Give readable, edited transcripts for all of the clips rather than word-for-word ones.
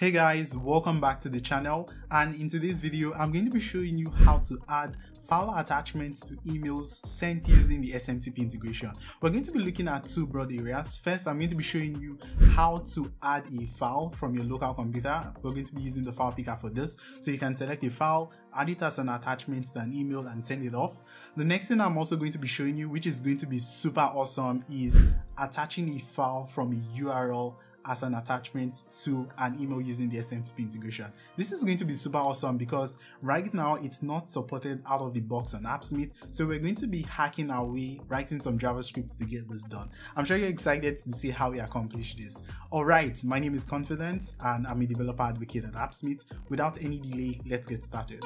Hey guys, welcome back to the channel, and in today's video I'm going to be showing you how to add file attachments to emails sent using the SMTP integration. We're going to be looking at two broad areas. First, I'm going to be showing you how to add a file from your local computer. We're going to be using the file picker for this, so you can select a file, add it as an attachment to an email and send it off. The next thing I'm also going to be showing you, which is going to be super awesome, is attaching a file from a URL as an attachment to an email using the SMTP integration. This is going to be super awesome because right now it's not supported out of the box on AppSmith, so we're going to be hacking our way, writing some JavaScript to get this done. I'm sure you're excited to see how we accomplish this. Alright, my name is Confident and I'm a developer advocate at AppSmith. Without any delay, let's get started.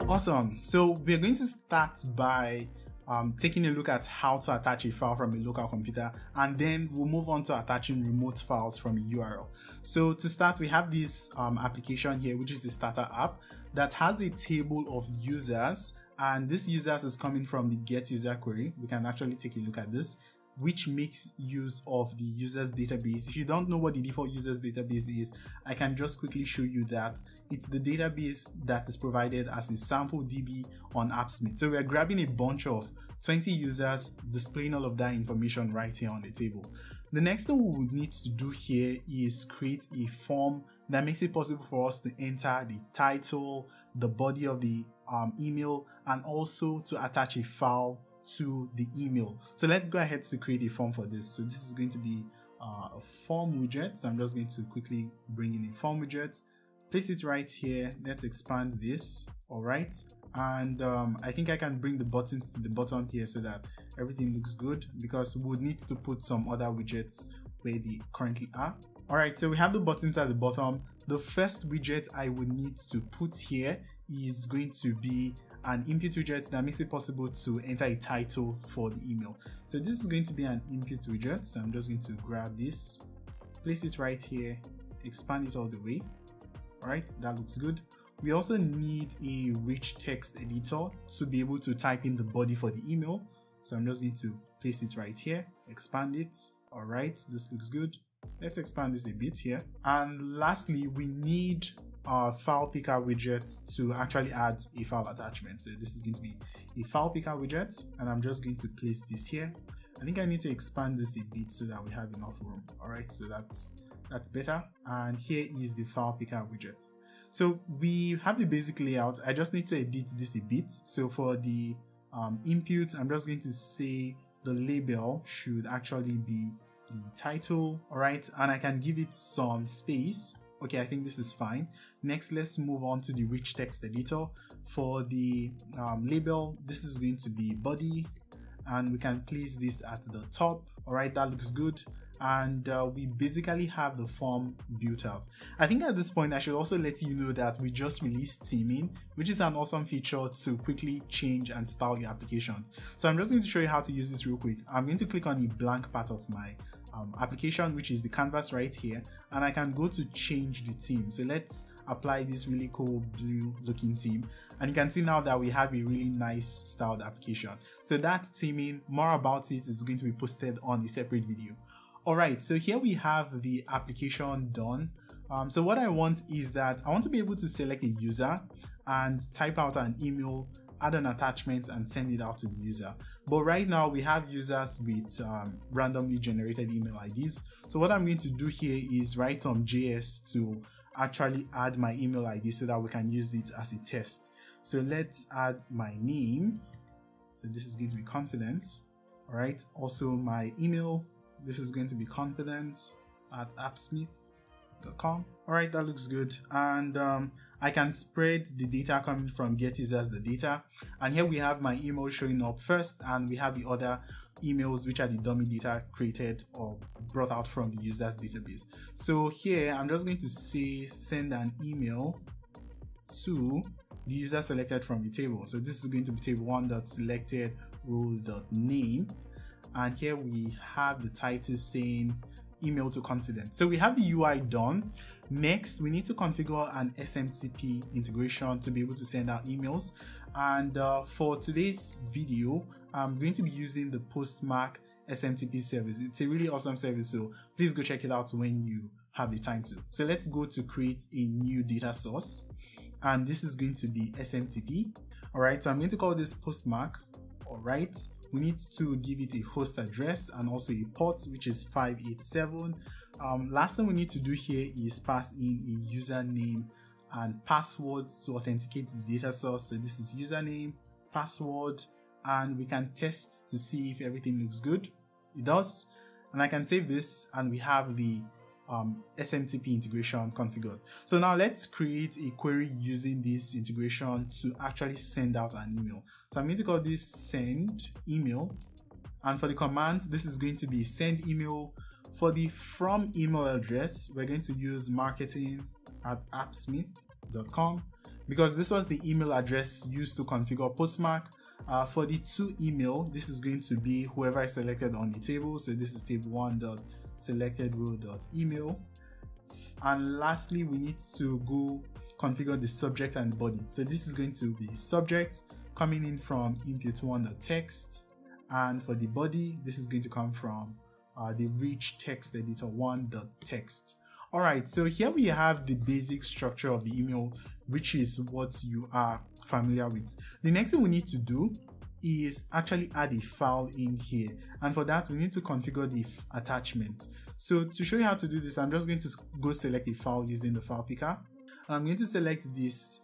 Awesome, so we're going to start by taking a look at how to attach a file from a local computer, and then we'll move on to attaching remote files from a URL. So to start, we have this application here, which is a starter app that has a table of users, and this users is coming from the get user query. We can actually take a look at this, which makes use of the users database. If you don't know what the default users database is, I can just quickly show you that it's the database that is provided as a sample DB on AppSmith. So we're grabbing a bunch of 20 users, displaying all of that information right here on the table. The next thing we would need to do here is create a form that makes it possible for us to enter the title, the body of the email, and also to attach a file to the email. So let's go ahead to create a form for this. So this is going to be a form widget. So I'm just going to quickly bring in a form widget, place it right here. Let's expand this. All right. And I think I can bring the buttons to the bottom here so that everything looks good, because we would need to put some other widgets where they currently are. All right, so we have the buttons at the bottom. The first widget I would need to put here is going to be an input widget that makes it possible to enter a title for the email. So this is going to be an input widget. So I'm just going to grab this, place it right here, expand it all the way. All right, that looks good. We also need a rich text editor to be able to type in the body for the email. So I'm just going to place it right here, expand it. All right, this looks good. Let's expand this a bit here. And lastly, we need our file picker widget to actually add a file attachment. So this is going to be a file picker widget, and I'm just going to place this here. I think I need to expand this a bit so that we have enough room. All right, so that's better. And here is the file picker widget. So we have the basic layout. I just need to edit this a bit. So for the input, I'm just going to say the label should actually be the title. All right, and I can give it some space. Okay, I think this is fine. Next, let's move on to the rich text editor. For the label, this is going to be body, and we can place this at the top. All right, that looks good. And we basically have the form built out. I think at this point, I should also let you know that we just released theming, which is an awesome feature to quickly change and style your applications. So I'm just going to show you how to use this real quick. I'm going to click on the blank part of my application, which is the canvas right here, and I can go to change the theme. So let's apply this really cool blue looking theme, and you can see now that we have a really nice styled application. So that theming, more about it is going to be posted on a separate video. All right, so here we have the application done. So what I want is that I want to be able to select a user and type out an email, add an attachment, and send it out to the user. But right now we have users with randomly generated email IDs. So what I'm going to do here is write some JS to actually add my email ID so that we can use it as a test. So let's add my name. So this is going to be Confident. All right, also my email. This is going to be confident@appsmith.com. All right, that looks good. And I can spread the data coming from get users the data. And here we have my email showing up first, and we have the other emails, which are the dummy data created or brought out from the users database. So here I'm just going to say send an email to the user selected from the table. So this is going to be table 1.selected role.name. And here we have the title saying email to Confident. So we have the UI done. Next, we need to configure an SMTP integration to be able to send out emails. And for today's video, I'm going to be using the Postmark SMTP service. It's a really awesome service, so please go check it out when you have the time to. So let's go to create a new data source, and this is going to be SMTP. All right, so I'm going to call this Postmark. All right, we need to give it a host address and also a port, which is 587. Last thing we need to do here is pass in a username and password to authenticate the data source. So this is username, password, and we can test to see if everything looks good. It does, and I can save this, and we have the SMTP integration configured. So now let's create a query using this integration to actually send out an email. So I'm going to call this send email, and for the command, this is going to be send email. For the from email address, we're going to use marketing@appsmith.com because this was the email address used to configure Postmark. For the to email, this is going to be whoever is selected on the table. So this is table1.selectedrow.email. And lastly, we need to go configure the subject and the body. So this is going to be subject coming in from input1.text, and for the body, this is going to come from the rich text editor 1.text. All right, so here we have the basic structure of the email, which is what you are familiar with. The next thing we need to do is actually add a file in here, and for that we need to configure the attachment. So to show you how to do this, I'm just going to go select a file using the file picker. I'm going to select this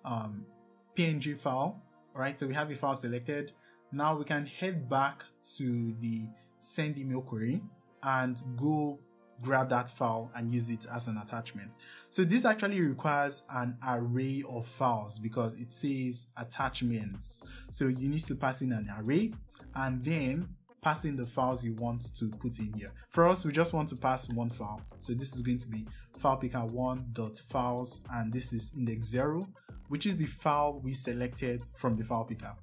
PNG file. All right, so we have a file selected. Now we can head back to the send email query and go grab that file and use it as an attachment. So this actually requires an array of files because it says attachments. So you need to pass in an array and then pass in the files you want to put in here. For us, we just want to pass one file. So this is going to be filepicker1.files, and this is index 0, which is the file we selected from the file picker.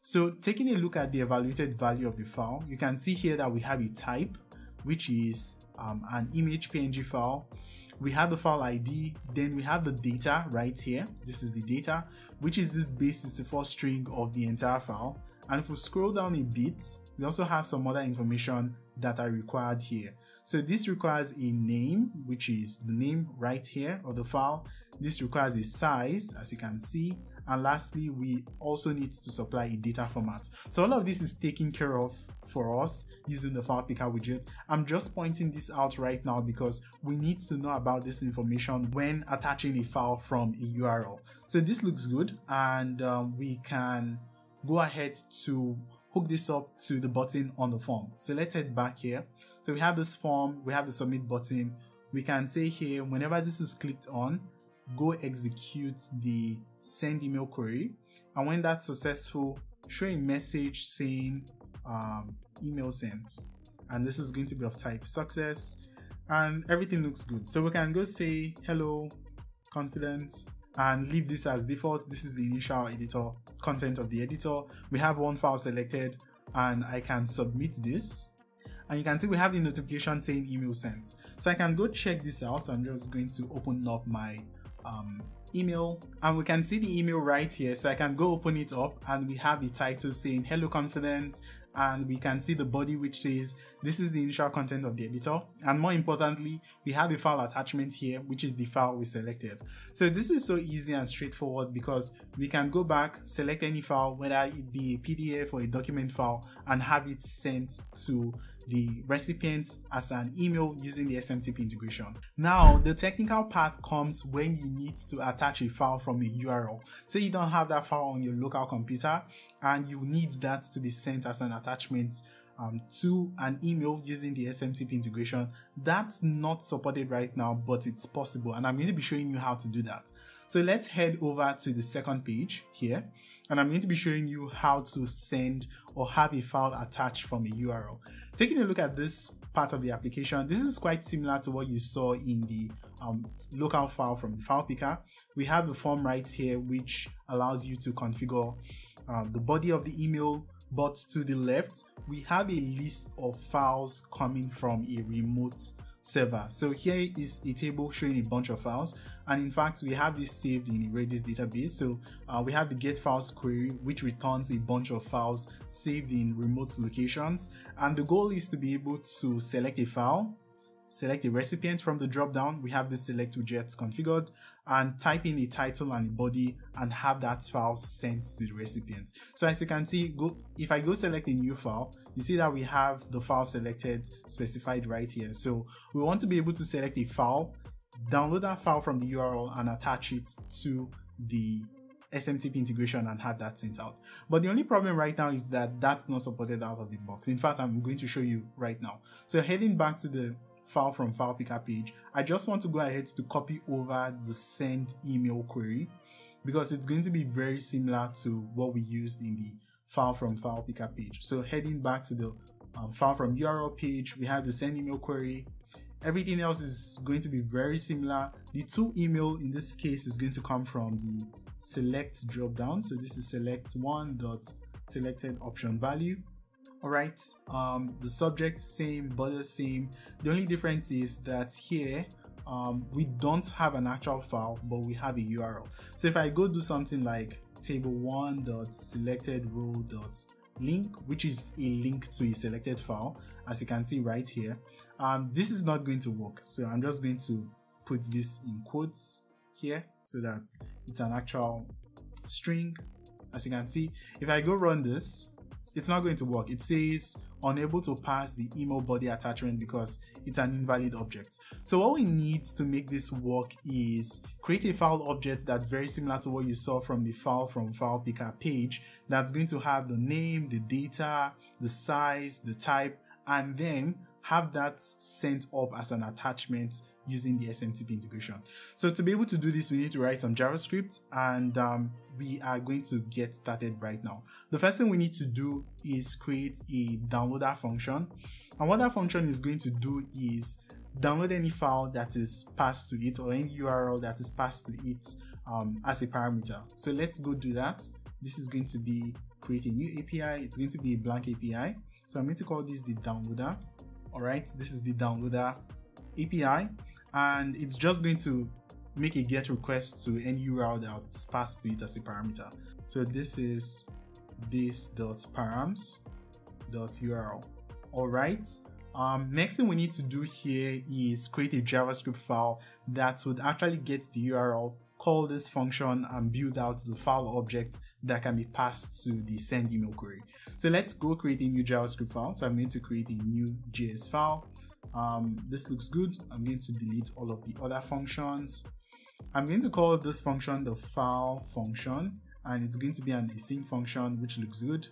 So taking a look at the evaluated value of the file, you can see here that we have a type, which is an image PNG file. We have the file ID, then we have the data right here. This is the data, which is this base64 string of the entire file. And if we scroll down a bit, we also have some other information that are required here. So this requires a name, which is the name right here of the file. This requires a size, as you can see. And lastly, we also need to supply a data format. So all of this is taken care of for us using the file picker widget. I'm just pointing this out right now because we need to know about this information when attaching a file from a URL. So this looks good, and we can go ahead to hook this up to the button on the form. So let's head back here. So we have this form, we have the submit button. We can say here, whenever this is clicked on, go execute the send email query, and when that's successful, show a message saying email sent, and this is going to be of type success, and everything looks good. So we can go say hello confidence and leave this as default. This is the initial editor content of the editor. We have one file selected, and I can submit this, and you can see we have the notification saying email sent. So I can go check this out. I'm just going to open up my email, and we can see the email right here. So I can go open it up, and we have the title saying hello confidence, and we can see the body which says this is the initial content of the editor, and more importantly, we have the file attachment here, which is the file we selected. So this is so easy and straightforward because we can go back, select any file, whether it be a PDF or a document file, and have it sent to the recipient as an email using the SMTP integration. Now, the technical part comes when you need to attach a file from a URL. Say you don't have that file on your local computer and you need that to be sent as an attachment to an email using the SMTP integration. That's not supported right now, but it's possible, and I'm going to be showing you how to do that. So let's head over to the second page here, and I'm going to be showing you how to send or have a file attached from a URL. Taking a look at this part of the application, this is quite similar to what you saw in the local file from the file picker. We have the form right here, which allows you to configure the body of the email, but to the left, we have a list of files coming from a remote server. So here is a table showing a bunch of files, and in fact we have this saved in a Redis database. So we have the get files query, which returns a bunch of files saved in remote locations, and the goal is to be able to select a file, select a recipient from the drop down. We have the select widget configured, and type in a title and a body and have that file sent to the recipient. So as you can see, if I go select a new file, you see that we have the file selected specified right here. So we want to be able to select a file, download that file from the URL and attach it to the SMTP integration and have that sent out. But the only problem right now is that that's not supported out of the box. In fact, I'm going to show you right now. So heading back to the file from file picker page, I just want to go ahead to copy over the send email query, because it's going to be very similar to what we used in the file from file picker page. So heading back to the file from URL page, we have the send email query. Everything else is going to be very similar. The to email in this case is going to come from the select drop down. So this is select one.selected option value. All right, the subject same, border same. The only difference is that here we don't have an actual file, but we have a URL. So if I go do something like table1.selected_row.link, which is a link to a selected file, as you can see right here, this is not going to work. So I'm just going to put this in quotes here so that it's an actual string. As you can see, if I go run this, it's not going to work. It says unable to pass the email body attachment because it's an invalid object. So what we need to make this work is create a file object that's very similar to what you saw from the file from file picker page, that's going to have the name, the data, the size, the type, and then have that sent up as an attachment using the SMTP integration. So to be able to do this, we need to write some JavaScript, and we are going to get started right now. The first thing we need to do is create a downloader function, and what that function is going to do is download any file that is passed to it, or any URL that is passed to it as a parameter. So let's go do that. This is going to be create a new API. It's going to be a blank API. So I'm going to call this the downloader. All right, this is the downloader API, and it's just going to make a get request to any URL that's passed to it as a parameter. So this is this.params.url. all right, next thing we need to do here is create a JavaScript file that would actually get the URL, call this function, and build out the file object that can be passed to the send email query. So let's go create a new JavaScript file. So I'm going to create a new JS file. This looks good. I'm going to delete all of the other functions. I'm going to call this function the file function, and it's going to be an async function, which looks good.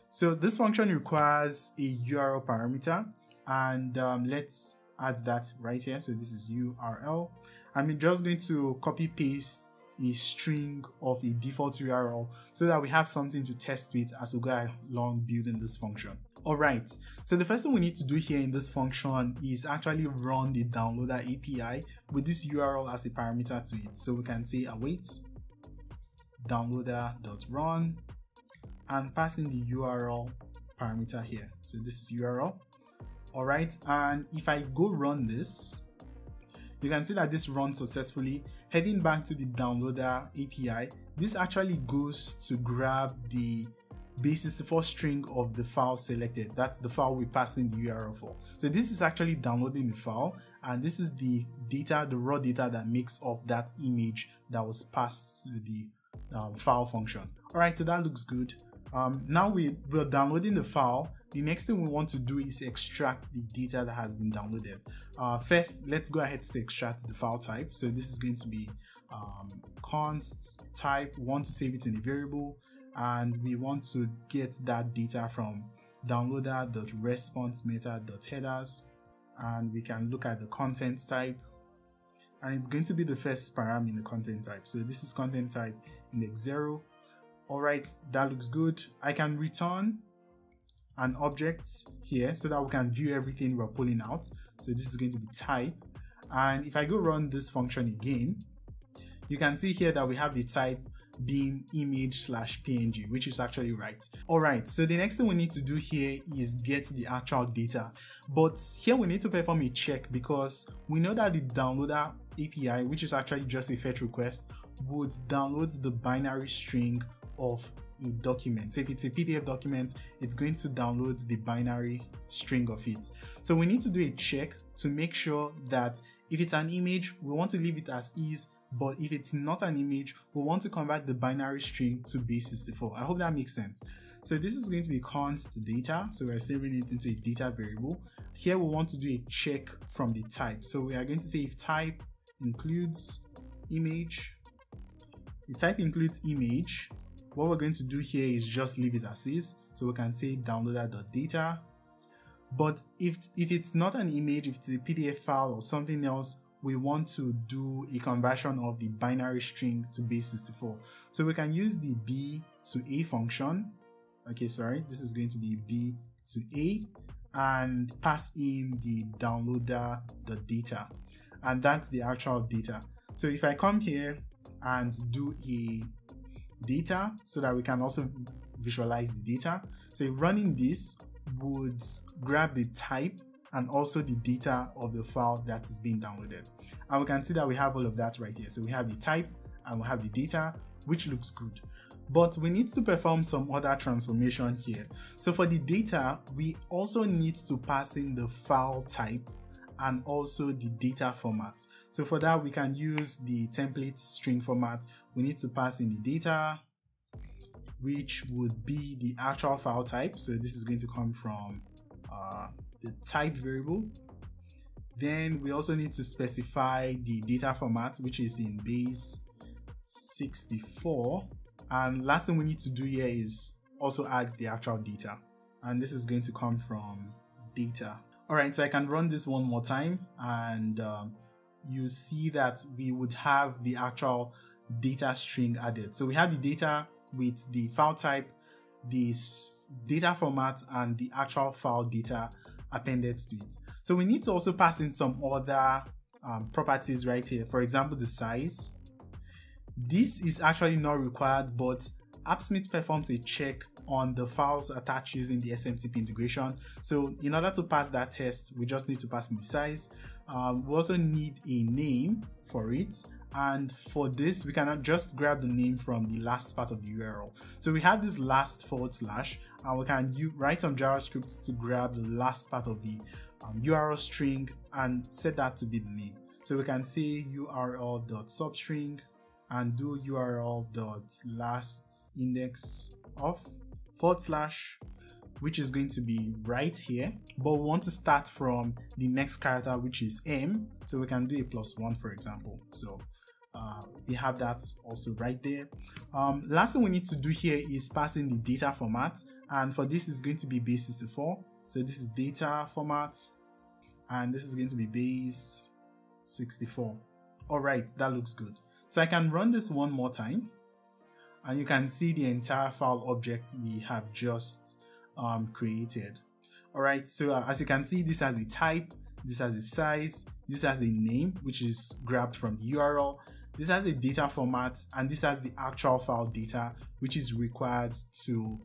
So this function requires a URL parameter, and let's add that right here. So this is URL. I'm just going to copy paste a string of a default URL so that we have something to test with as we go along building this function. All right, so the first thing we need to do here in this function is actually run the downloader API with this URL as a parameter to it. So we can say await downloader.run and pass in the URL parameter here. So this is URL. All right, and if I go run this, you can see that this runs successfully. Heading back to the downloader API, this actually goes to grab the base64 string of the file selected. That's the file we passed in the URL for. So this is actually downloading the file, and this is the data, the raw data that makes up that image that was passed to the file function. All right, so that looks good. Now we're downloading the file. The next thing we want to do is extract the data that has been downloaded. First, let's go ahead to extract the file type. So this is going to be const type. We want to save it in a variable, and we want to get that data from downloader.response method.headers, and we can look at the content type, and it's going to be the first param in the content type. So this is content type index 0. All right, that looks good. I can return an object here so that we can view everything we're pulling out. So this is going to be type, and if I go run this function again, you can see here that we have the type being image/png, which is actually right. All right, so the next thing we need to do here is get the actual data. But here we need to perform a check because we know that the downloader API, which is actually just a fetch request, would download the binary string of a document. So if it's a PDF document, it's going to download the binary string of it. So we need to do a check to make sure that if it's an image, we want to leave it as is, but if it's not an image, we want to convert the binary string to base64. I hope that makes sense. So this is going to be const data. So we're saving it into a data variable. Here we want to do a check from the type. So we are going to say if type includes image. If type includes image, what we're going to do here is just leave it as is. So we can say downloader.data. But if it's not an image, if it's a PDF file or something else, we want to do a conversion of the binary string to base64. So we can use the b to a function. Okay, sorry, this is going to be b to a and pass in the downloader.data. And that's the actual data. So if I come here and do a data so that we can also visualize the data. So running this would grab the type and also the data of the file that is being downloaded. And we can see that we have all of that right here. So we have the type and we have the data, which looks good. But we need to perform some other transformation here. So for the data, we also need to pass in the file type and also the data format. So for that, we can use the template string format. We need to pass in the data, which would be the actual file type. So this is going to come from the type variable. Then we also need to specify the data format, which is in base64. And last thing we need to do here is also add the actual data. And this is going to come from data. All right, so I can run this one more time and you see that we would have the actual data string added. So we have the data with the file type, the data format, and the actual file data appended to it. So we need to also pass in some other properties right here. For example, the size. This is actually not required, but AppSmith performs a check on the files attached using the SMTP integration. So in order to pass that test, we just need to pass in the size. We also need a name for it. And for this, we cannot just grab the name from the last part of the URL. So we have this last / and we can write some JavaScript to grab the last part of the URL string and set that to be the name. So we can say url.substring and do url.last_index of / which is going to be right here, but we want to start from the next character, which is m, so we can do a +1, for example. So we have that also right there. Last thing we need to do here is pass in the data format, and for this is going to be base64. So this is data format and this is going to be base64. All right, that looks good. So I can run this one more time and you can see the entire file object we have just created. All right, so as you can see, this has a type, this has a size, this has a name, which is grabbed from the URL, this has a data format, and this has the actual file data, which is required to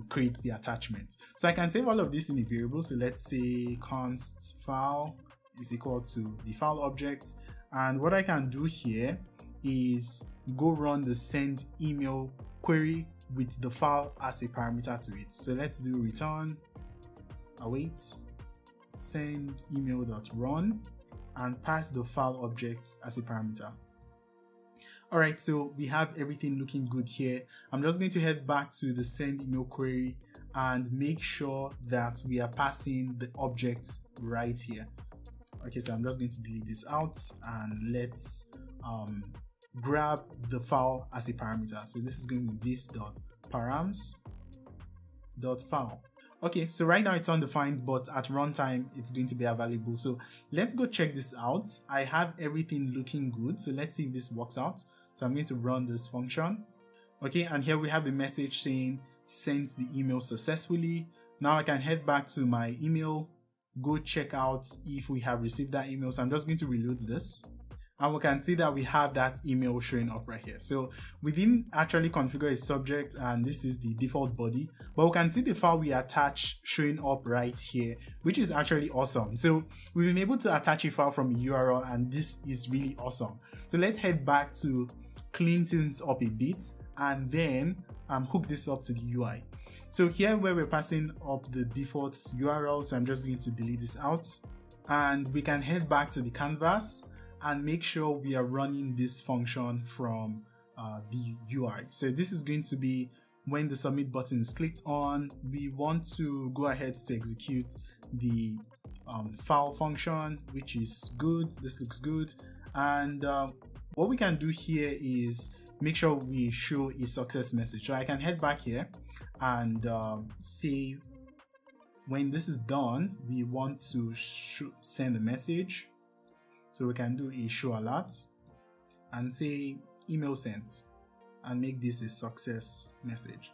create the attachment. So I can save all of this in a variable. So let's say const file is equal to the file object. And what I can do here is go run the send email query with the file as a parameter to it. So let's do return await send email.run and pass the file object as a parameter. All right, so we have everything looking good here. I'm just going to head back to the send email query and make sure that we are passing the object right here. Okay, so I'm just going to delete this out and let's grab the file as a parameter. So this is going to be this.params.file. Okay, so right now it's undefined, but at runtime it's going to be available. So let's go check this out. I have everything looking good. So let's see if this works out. So I'm going to run this function. Okay, and here we have the message saying sent the email successfully. Now I can head back to my email, go check out if we have received that email. So I'm just going to reload this and we can see that we have that email showing up right here. So we didn't actually configure a subject, and this is the default body, but we can see the file we attach showing up right here, which is actually awesome. So we've been able to attach a file from a URL, and this is really awesome. So let's head back to clean things up a bit and then hook this up to the UI. So here where we're passing up the default URL, so I'm just going to delete this out, and we can head back to the canvas and make sure we are running this function from the UI. So this is going to be when the submit button is clicked on, we want to go ahead to execute the file function, which is good. This looks good. And what we can do here is make sure we show a success message. So I can head back here and say when this is done, we want to send a message. So we can do a show alert and say email sent and make this a success message.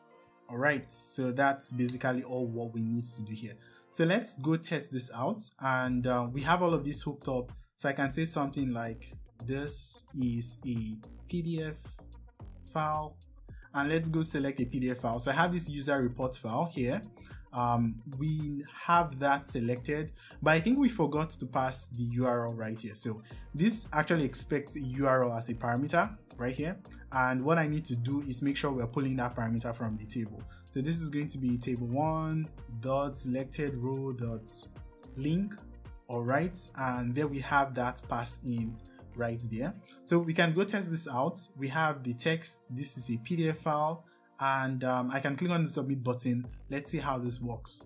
All right, so that's basically all what we need to do here. So let's go test this out, and we have all of this hooked up. So I can say something like, this is a PDF file, and let's go select a PDF file. So I have this user report file here. We have that selected, but I think we forgot to pass the URL right here. So this actually expects a URL as a parameter right here. And what I need to do is make sure we're pulling that parameter from the table. So this is going to be table1.selected_row.link. All right, and there we have that passed in right there. So we can go test this out. We have the text. This is a PDF file. And I can click on the submit button. Let's see how this works.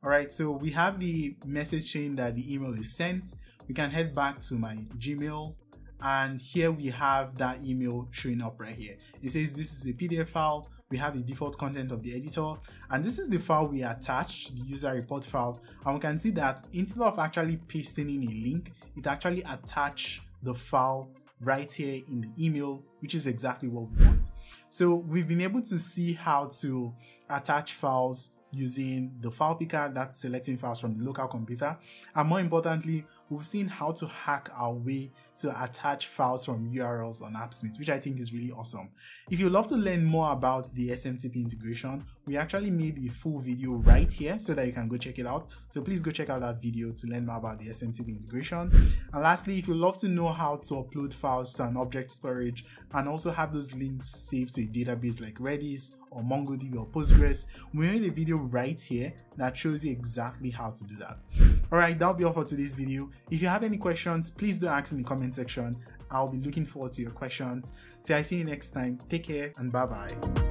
All right, so we have the message saying that the email is sent. We can head back to my Gmail, and here we have that email showing up right here. It says this is a PDF file. We have the default content of the editor, and this is the file we attached, the user report file. And we can see that instead of actually pasting in a link, it actually attached the file right here in the email, which is exactly what we want. So we've been able to see how to attach files using the file picker that's selecting files from the local computer. And more importantly, we've seen how to hack our way to attach files from URLs on AppSmith, which I think is really awesome. If you'd love to learn more about the SMTP integration, we actually made a full video right here so that you can go check it out. So please go check out that video to learn more about the SMTP integration. And lastly, if you'd love to know how to upload files to an object storage and also have those links saved to a database like Redis or MongoDB or Postgres, we made a video right here that shows you exactly how to do that. Alright, that'll be all for today's video. If you have any questions, please do ask in the comment section. I'll be looking forward to your questions. Till I see you next time, take care and bye bye.